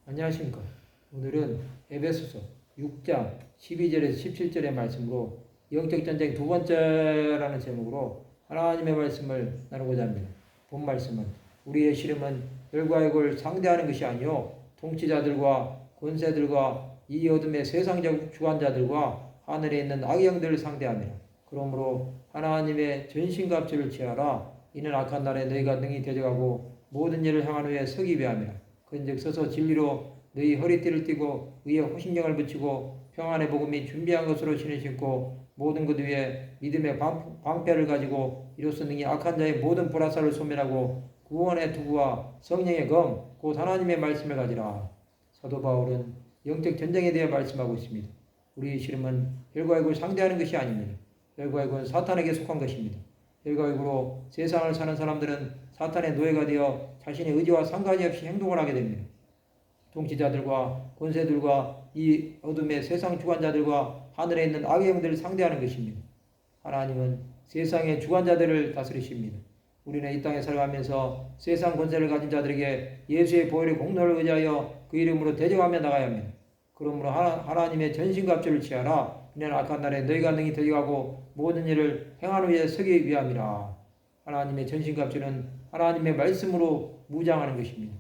안녕하십니까. 오늘은 에베소서 6장 12절에서 17절의 말씀으로 영적전쟁 두 번째라는 제목으로 하나님의 말씀을 나누고자 합니다. 본 말씀은 우리의 시름은 혈과 육을 상대하는 것이 아니요 통치자들과 권세들과 이 어둠의 세상적 주관자들과 하늘에 있는 악영들을 상대하며 그러므로 하나님의 전신갑주를 취하라. 이는 악한 날에 너희가 능히 대적하고 모든 일을 향한 후에 서기 위함이라. 그런즉 서서 진리로 너희 허리띠를 띠고 의의 호신경을 붙이고 평안의 복음이 준비한 것으로 신을 신고 모든 것 위에 믿음의 방패를 가지고 이로써 능히 악한 자의 모든 불화살을 소멸하고 구원의 투구와 성령의 검 곧 하나님의 말씀을 가지라. 사도 바울은 영적 전쟁에 대해 말씀하고 있습니다. 우리의 시름은 혈과 육을 상대하는 것이 아닙니다. 혈과 육은 사탄에게 속한 것입니다. 혈과 육으로 세상을 사는 사람들은 사탄의 노예가 되어 자신의 의지와 상관이 없이 행동을 하게 됩니다. 통치자들과 권세들과 이 어둠의 세상 주관자들과 하늘에 있는 악의 영들을 상대하는 것입니다. 하나님은 세상의 주관자들을 다스리십니다. 우리는 이 땅에 살아가면서 세상 권세를 가진 자들에게 예수의 보혈의 공로를 의지하여 그 이름으로 대적하며 나가야 합니다. 그러므로 하나님의 전신갑주를 취하라. 이는 악한 날에 너희가 능히 대적하고 모든 일을 행한 후에 서기 위함이라. 하나님의 전신갑주는 하나님의 말씀으로 무장하는 것입니다.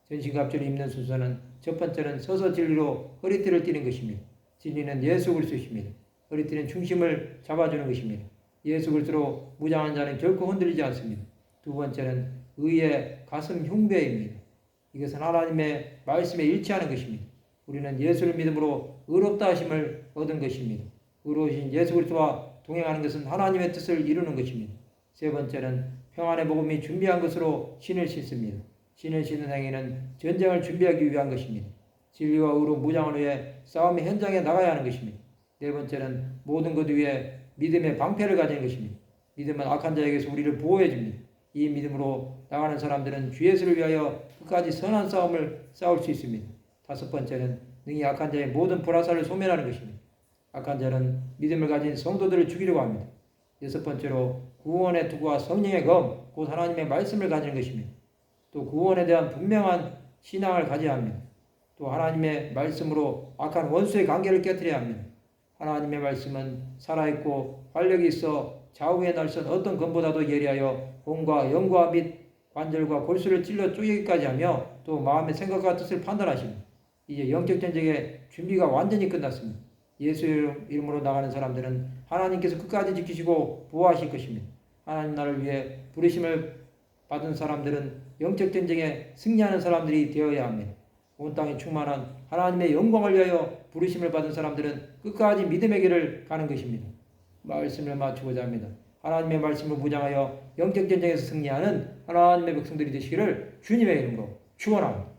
전신갑주를 입는 순서는 첫 번째는 서서 진리로 허리띠를 띠는 것입니다. 진리는 예수 그리스도십니다. 허리띠는 중심을 잡아주는 것입니다. 예수 그리스도로 무장한 자는 결코 흔들리지 않습니다. 두 번째는 의의 가슴 흉배입니다. 이것은 하나님의 말씀에 일치하는 것입니다. 우리는 예수를 믿음으로 의롭다 하심을 얻은 것입니다. 의로우신 예수 그리스도와 동행하는 것은 하나님의 뜻을 이루는 것입니다. 세 번째는 평안의 복음이 준비한 것으로 신을 신습니다. 신을 신는 행위는 전쟁을 준비하기 위한 것입니다. 진리와 의로 무장한 후에 싸움의 현장에 나가야 하는 것입니다. 네 번째는 모든 것 위에 믿음의 방패를 가지는 것입니다. 믿음은 악한 자에게서 우리를 보호해 줍니다. 이 믿음으로 나가는 사람들은 주 예수를 위하여 끝까지 선한 싸움을 싸울 수 있습니다. 다섯 번째는 능히 악한 자의 모든 불화살을 소멸하는 것입니다. 악한 자는 믿음을 가진 성도들을 죽이려고 합니다. 여섯 번째로 구원의 투구와 성령의 검, 곧 하나님의 말씀을 가지는 것입니다. 또 구원에 대한 분명한 신앙을 가져야 합니다. 또 하나님의 말씀으로 악한 원수의 관계를 깨뜨려야 합니다. 하나님의 말씀은 살아있고 활력이 있어 좌우의 날선 어떤 검보다도 예리하여 혼과 영과 및 관절과 골수를 찔러 쪼개기까지 하며 또 마음의 생각과 뜻을 판단하십니다. 이제 영적 전쟁의 준비가 완전히 끝났습니다. 예수 이름으로 나가는 사람들은 하나님께서 끝까지 지키시고 보호하실 것입니다. 하나님 나라를 위해 부르심을 받은 사람들은 영적 전쟁에 승리하는 사람들이 되어야 합니다. 온 땅에 충만한 하나님의 영광을 위하여 부르심을 받은 사람들은 끝까지 믿음의 길을 가는 것입니다. 말씀을 마치고자 합니다. 하나님의 말씀을 무장하여 영적 전쟁에서 승리하는 하나님의 백성들이 되시기를 주님의 이름으로 축원합니다.